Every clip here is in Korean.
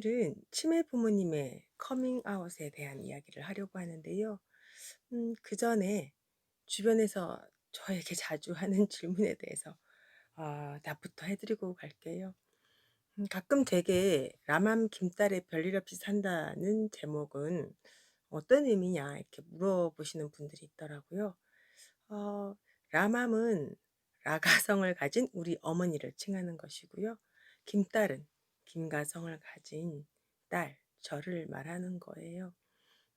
오늘은 치매 부모님의 커밍아웃에 대한 이야기를 하려고 하는데요. 그 전에 주변에서 저에게 자주 하는 질문에 대해서 답부터 해드리고 갈게요. 가끔 되게 라맘 김딸의 별일 없이 산다는 제목은 어떤 의미냐 이렇게 물어보시는 분들이 있더라고요. 어, 라맘은 라가성을 가진 우리 어머니를 칭하는 것이고요. 김딸은 김가성을 가진 딸, 저를 말하는 거예요.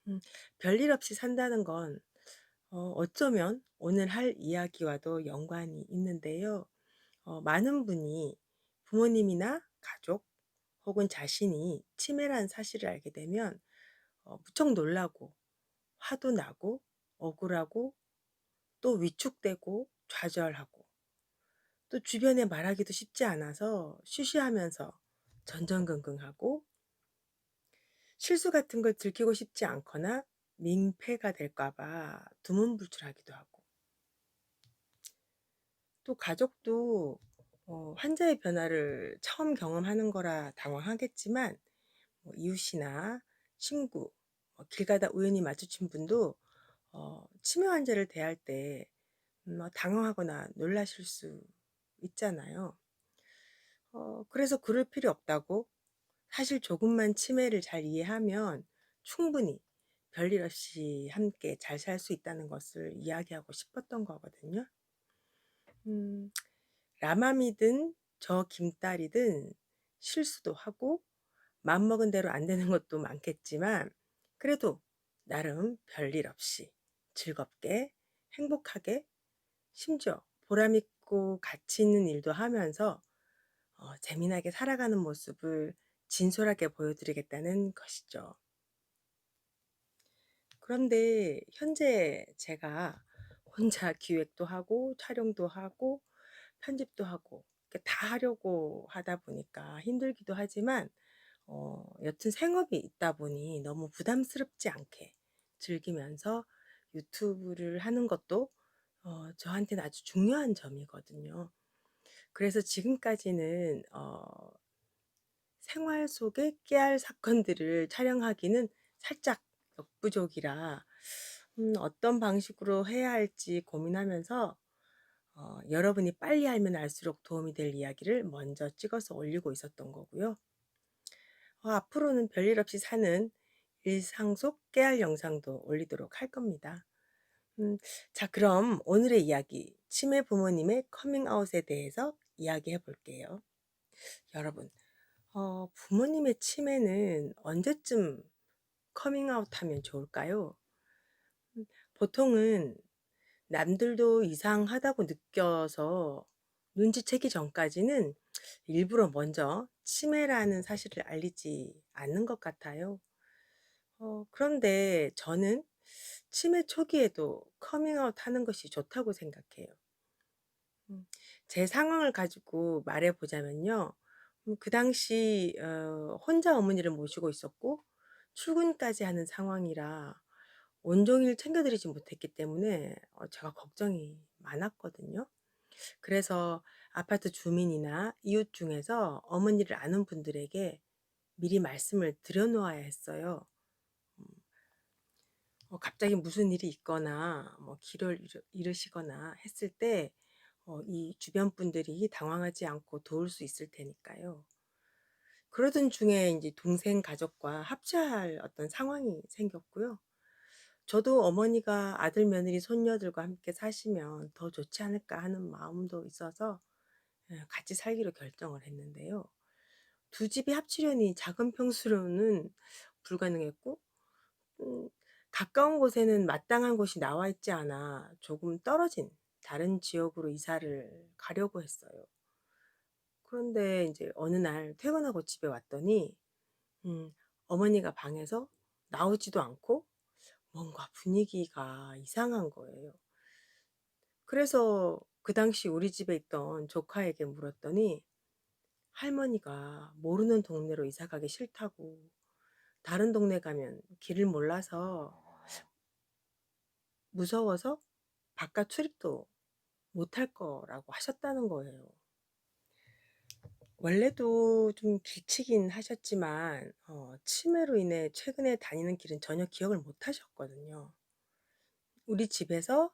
음, 별일 없이 산다는 건 어쩌면 오늘 할 이야기와도 연관이 있는데요. 많은 분이 부모님이나 가족 혹은 자신이 치매라는 사실을 알게 되면 무척 놀라고 화도 나고 억울하고 또 위축되고 좌절하고 또 주변에 말하기도 쉽지 않아서 쉬쉬하면서 전전긍긍하고 실수 같은 걸 들키고 싶지 않거나 민폐가 될까 봐 두문불출하기도 하고 또 가족도 환자의 변화를 처음 경험하는 거라 당황하겠지만 이웃이나 친구, 길 가다 우연히 마주친 분도 치매 환자를 대할 때 당황하거나 놀라실 수 있잖아요. 그래서 그럴 필요 없다고 사실 조금만 치매를 잘 이해하면 충분히 별일 없이 함께 잘 살 수 있다는 것을 이야기하고 싶었던 거거든요. 음, 라맘이든 저 김딸이든 실수도 하고 맘먹은 대로 안 되는 것도 많겠지만 그래도 나름 별일 없이 즐겁게 행복하게 심지어 보람 있고 가치 있는 일도 하면서 재미나게 살아가는 모습을 진솔하게 보여드리겠다는 것이죠. 그런데 현재 제가 혼자 기획도 하고 촬영도 하고 편집도 하고 이렇게 다 하려고 하다 보니까 힘들기도 하지만 여튼 생업이 있다 보니 너무 부담스럽지 않게 즐기면서 유튜브를 하는 것도 저한테는 아주 중요한 점이거든요. 그래서 지금까지는 생활 속의 깨알 사건들을 촬영하기는 살짝 역부족이라 어떤 방식으로 해야 할지 고민하면서 여러분이 빨리 알면 알수록 도움이 될 이야기를 먼저 찍어서 올리고 있었던 거고요. 앞으로는 별일 없이 사는 일상 속 깨알 영상도 올리도록 할 겁니다. 음, 자, 그럼 오늘의 이야기, 치매 부모님의 커밍아웃에 대해서 이야기해 볼게요. 여러분, 부모님의 치매는 언제쯤 커밍아웃 하면 좋을까요? 보통은 남들도 이상하다고 느껴서 눈치채기 전까지는 일부러 먼저 치매라는 사실을 알리지 않는 것 같아요. 그런데 저는 치매 초기에도 커밍아웃 하는 것이 좋다고 생각해요. 음, 제 상황을 가지고 말해 보자면요. 그 당시 혼자 어머니를 모시고 있었고 출근까지 하는 상황이라 온종일 챙겨드리지 못했기 때문에 제가 걱정이 많았거든요. 그래서 아파트 주민이나 이웃 중에서 어머니를 아는 분들에게 미리 말씀을 드려 놓아야 했어요. 음, 갑자기 무슨 일이 있거나 뭐 길을 잃으시거나 했을 때 이 주변 분들이 당황하지 않고 도울 수 있을 테니까요. 그러던 중에 이제 동생 가족과 합체할 어떤 상황이 생겼고요. 저도 어머니가 아들, 며느리, 손녀들과 함께 사시면 더 좋지 않을까 하는 마음도 있어서 같이 살기로 결정을 했는데요. 두 집이 합치려니 작은 평수로는 불가능했고 음, 가까운 곳에는 마땅한 곳이 나와 있지 않아 조금 떨어진 다른 지역으로 이사를 가려고 했어요. 그런데 이제 어느 날 퇴근하고 집에 왔더니 어머니가 방에서 나오지도 않고 뭔가 분위기가 이상한 거예요. 그래서 그 당시 우리 집에 있던 조카에게 물었더니 할머니가 모르는 동네로 이사 가기 싫다고 다른 동네 가면 길을 몰라서 무서워서 바깥 출입도 못할 거라고 하셨다는 거예요. 원래도 좀 길치긴 하셨지만 치매로 인해 최근에 다니는 길은 전혀 기억을 못 하셨거든요. 우리 집에서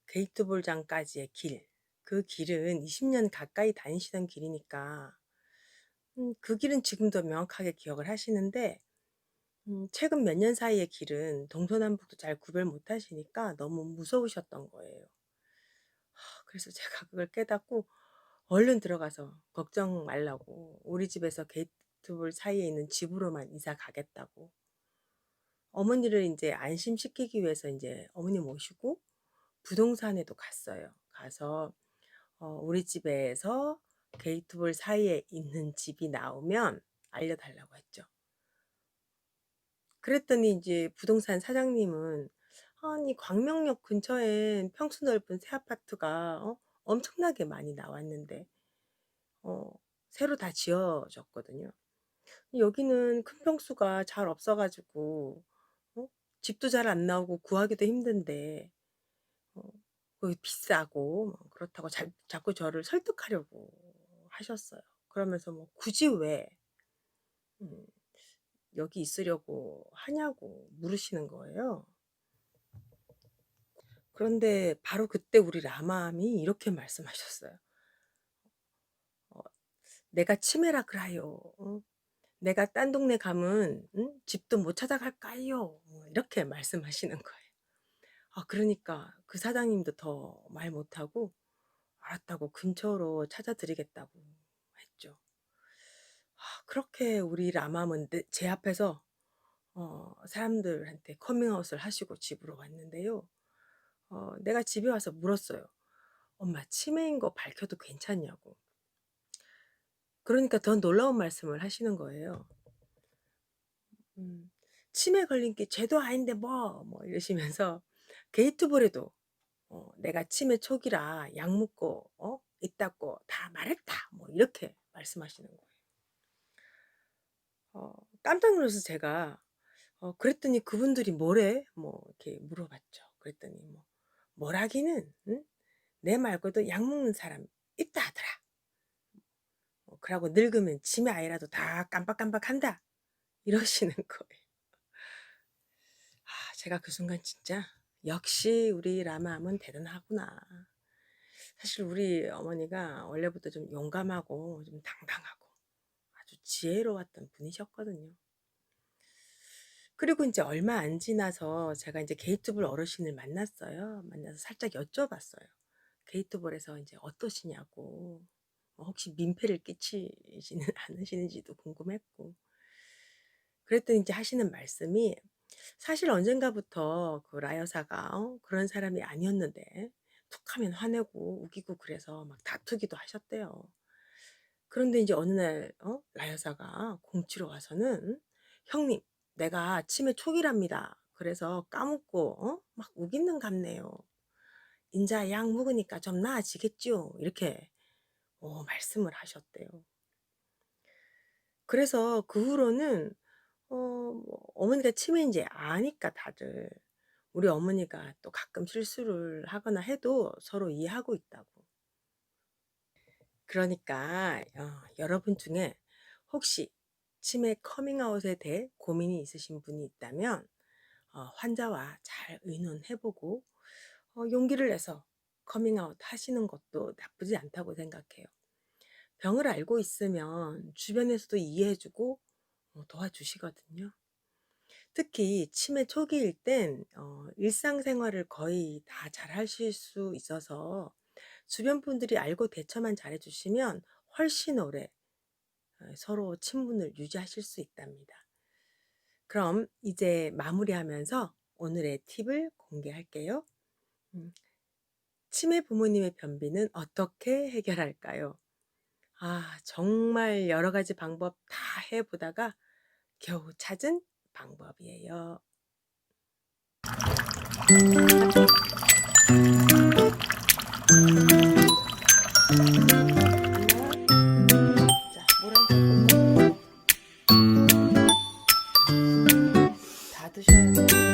게이트볼장까지의 길, 그 길은 20년 가까이 다니시던 길이니까 그 길은 지금도 명확하게 기억을 하시는데 최근 몇 년 사이의 길은 동서남북도 잘 구별 못 하시니까 너무 무서우셨던 거예요. 그래서 제가 그걸 깨닫고 얼른 들어가서 걱정 말라고 우리 집에서 게이트볼 사이에 있는 집으로만 이사 가겠다고 어머니를 이제 안심시키기 위해서 이제 어머니 모시고 부동산에도 갔어요. 가서 우리 집에서 게이트볼 사이에 있는 집이 나오면 알려 달라고 했죠. 그랬더니 이제 부동산 사장님은 "아니 광명역 근처엔 평수 넓은 새 아파트가 엄청나게 많이 나왔는데 어 새로 다 지어졌거든요. 여기는 큰 평수가 잘 없어 가지고 어 집도 잘 안 나오고 구하기도 힘든데 어 거기 비싸고 뭐 그렇다고 자꾸 저를 설득하려고 하셨어요. 그러면서 뭐 "굳이 왜 음 여기 있으려고 하냐."고 물으시는 거예요. 그런데 바로 그때 우리 라마함이 이렇게 말씀하셨어요. 어 "내가 치매라 그라요. 내가 딴 동네 가면 집도 못 찾아갈까요?" 이렇게 말씀하시는 거예요. 그러니까 그 사장님도 더 말 못하고 알았다고 근처로 찾아 드리겠다고 했죠. 그렇게 우리 라맘은 제 앞에서 사람들한테 커밍아웃을 하시고 집으로 왔는데요. 내가 집에 와서 물었어요. "엄마 치매인 거 밝혀도 괜찮냐."고. 그러니까 더 놀라운 말씀을 하시는 거예요. 음. "치매 걸린 게 죄도 아닌데 뭐." 이러시면서 게이트볼에도 "내가 치매 초기라 약 먹고 있다고 다 말했다." 이렇게 말씀하시는 거예요. 어 깜짝 놀라서 제가 그랬더니 그분들이 "뭐래?" 이렇게 물어봤죠. 그랬더니 "뭐라기는 내 말고도 약 먹는 사람 있다 하더라. 그러고 늙으면 치매 아이라도 다 깜빡깜빡한다." 이러시는 거예요. 제가 그 순간 진짜 '역시 우리 라마함은 대단하구나.' 사실 우리 어머니가 원래부터 좀 용감하고 좀 당당하고 아주 지혜로웠던 분이셨거든요. 그리고 인제 얼마 안 지나서 제가 인제 게이트볼 어르신을 만났어요. 만나서 살짝 여쭤봤어요. 게이트볼에서 인제 어떠시냐고. 혹시 민폐를 끼치지는 않으시는지도 궁금했고. 그랬더니 인제 하시는 말씀이 사실 언젠가부터 그 라 여사가 그런 사람이 아니었는데 툭하면 화내고 우기고 그래서 막 다투기도 하셨대요. 그런데 인제 어느 날 라 여사가 공치러 와서는 "형님 내가 치매 초기랍니다. 그래서 까먹고 막 우기는 갑네요. 인자 약 먹으니까 좀 나아지겠지요." 이렇게 말씀을 하셨대요. 그래서 그 후로는 어머니가 치매인지 아니까 다들 우리 어머니가 또 가끔 실수를 하거나 해도 서로 이해하고 있다고. 그러니까 여러분 중에 혹시 치매 커밍아웃에 대해 고민이 있으신 분이 있다면 환자와 잘 의논해 보고 용기를 내서 커밍아웃 하시는 것도 나쁘지 않다고 생각해요. 병을 알고 있으면 주변에서도 이해해 주고 도와주시거든요. 특히 치매 초기일 땐 일상생활을 거의 다 잘하실 수 있어서 주변 분들이 알고 대처만 잘해 주시면 훨씬 오래 서로 친분을 유지하실 수 있답니다. 그럼 이제 마무리하면서 오늘의 팁을 공개할게요. 음, 치매 부모님의 변비는 어떻게 해결할까요? 정말 여러 가지 방법 다 해보다가 겨우 찾은 방법이에요. 자, 물 한 잔 꼭 다 드셔야 돼요.